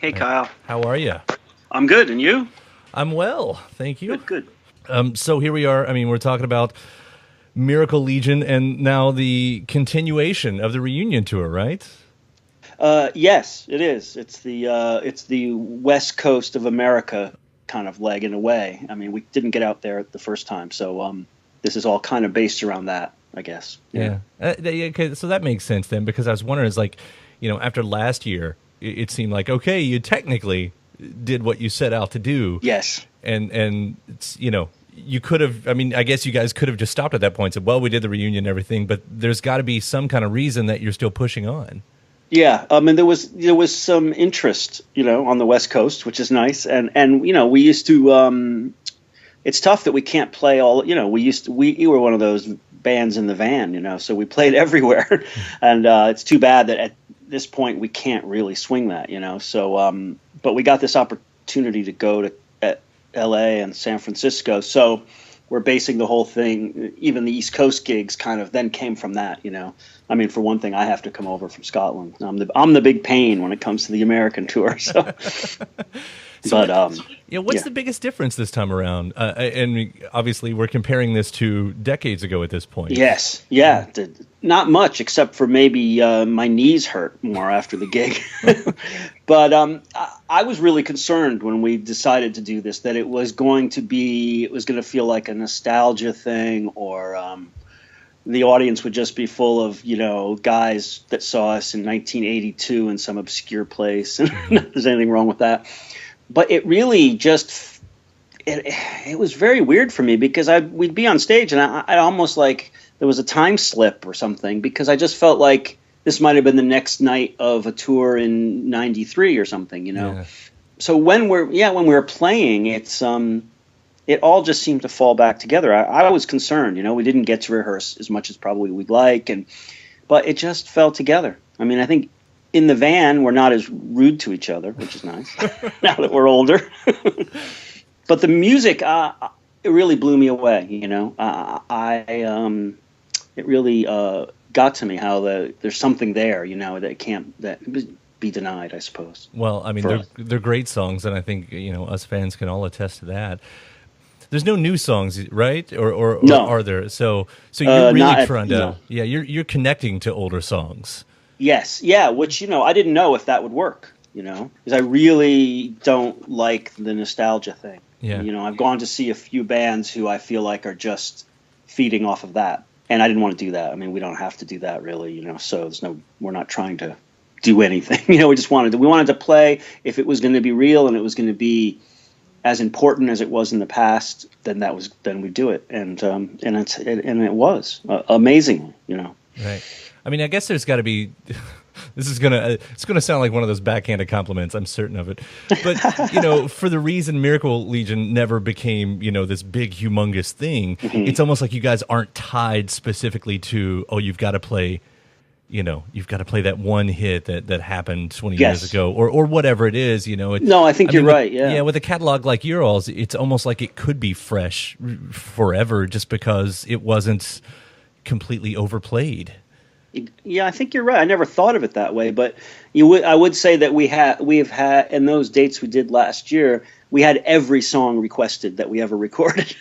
Hey, Kyle. How are you? I'm good, and you? I'm well, thank you. Good, good. So here we are. I mean, we're talking about Miracle Legion and now the continuation of the reunion tour, right? Yes, it is. It's the West Coast of America kind of leg in a way. I mean, we didn't get out there the first time, so this is all kind of based around that, I guess. Yeah. Yeah. Okay, so that makes sense then, because I was wondering, is like, after last year, it seemed like okay, you technically did what you set out to do, Yes. and it's, you could have. I mean, I guess you guys could have just stopped at that point and said, well, we did the reunion and everything, but there's got to be some kind of reason that you're still pushing on. Yeah. I mean, there was some interest, on the West Coast, which is nice, and we used to. It's tough that we can't play all. We were one of those bands in the van, so we played everywhere, and it's too bad that at this point we can't really swing that, So, but we got this opportunity to go to L.A. and San Francisco, so we're basing the whole thing. Even the East Coast gigs kind of then came from that, I mean, for one thing, I have to come over from Scotland. I'm the big pain when it comes to the American tour. So, So, but what's yeah. the biggest difference this time around? And obviously, we're comparing this to decades ago at this point. Yes, yeah, not much except for maybe my knees hurt more after the gig. But I was really concerned when we decided to do this that it was going to feel like a nostalgia thing, or the audience would just be full of guys that saw us in 1982 in some obscure place. And not there's anything wrong with that, but it really just it was very weird for me because we'd be on stage and I almost like there was a time slip or something, because I just felt like this might have been the next night of a tour in '93 or something, Yeah. So when we were playing, it all just seemed to fall back together. I was concerned, we didn't get to rehearse as much as probably we'd like, but it just fell together. I mean, I think in the van we're not as rude to each other, which is nice now that we're older. But the music, it really blew me away. It really got to me how there's something there, that can't be denied, I suppose. Well, I mean, For they're great songs, and I think us fans can all attest to that. There's no new songs, right? Or No. are there? So you're really not trying to, no. yeah, you're connecting to older songs. Yes, yeah, which I didn't know if that would work, because I really don't like the nostalgia thing. Yeah. I've gone to see a few bands who I feel like are just feeding off of that, and I didn't want to do that. I mean, we don't have to do that really, so we're not trying to do anything. We wanted to play. If it was going to be real and it was going to be as important as it was in the past, then we do it, and it was amazing, Right. I mean, I guess there's got to be. It's gonna sound like one of those backhanded compliments. I'm certain of it. But for the reason Miracle Legion never became this big, humongous thing, it's almost like you guys aren't tied specifically to you've got to play. You've got to play that one hit that happened 20 years Yes. ago, or whatever it is. No, I think you're right. Yeah. Yeah, with a catalog like your all's, it's almost like it could be fresh forever, just because it wasn't completely overplayed. Yeah, I think you're right. I never thought of it that way, but I would say that we've had in those dates we did last year, we had every song requested that we ever recorded.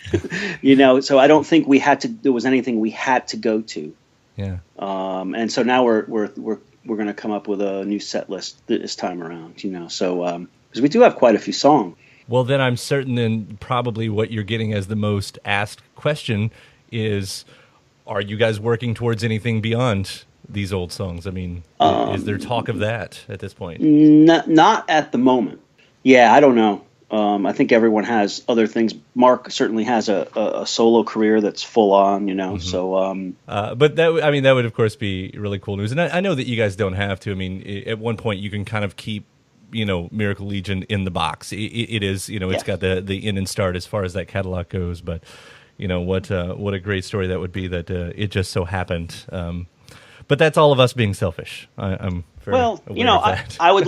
So I don't think there was anything we had to go to. Yeah. And so now we're going to come up with a new set list this time around. So because we do have quite a few songs. Well, then I'm certain then probably what you're getting as the most asked question is, are you guys working towards anything beyond these old songs? I mean, is there talk of that at this point? Not at the moment. Yeah, I don't know. I think everyone has other things. Mark certainly has a solo career that's full on, Mm-hmm. So, but that would of course be really cool news. And I know that you guys don't have to. I mean, at one point you can kind of keep Miracle Legion in the box. It is it's got the in and start as far as that catalog goes. But what a great story that would be that it just so happened. But that's all of us being selfish. I'm very aware of that. I would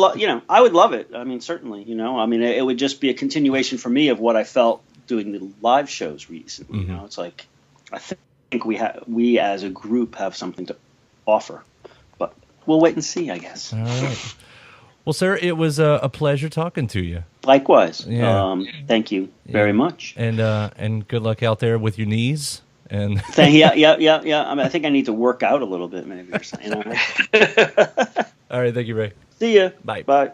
I would love it. I mean, certainly, I mean, it would just be a continuation for me of what I felt doing the live shows recently. Mm-hmm. It's like I think we as a group have something to offer, but we'll wait and see, I guess. All right. Well, sir, it was a pleasure talking to you. Likewise. Yeah. Thank you very much. And good luck out there with your knees. And yeah. I mean, I think I need to work out a little bit, maybe, or something. All right. Thank you, Ray. See ya. Bye. Bye.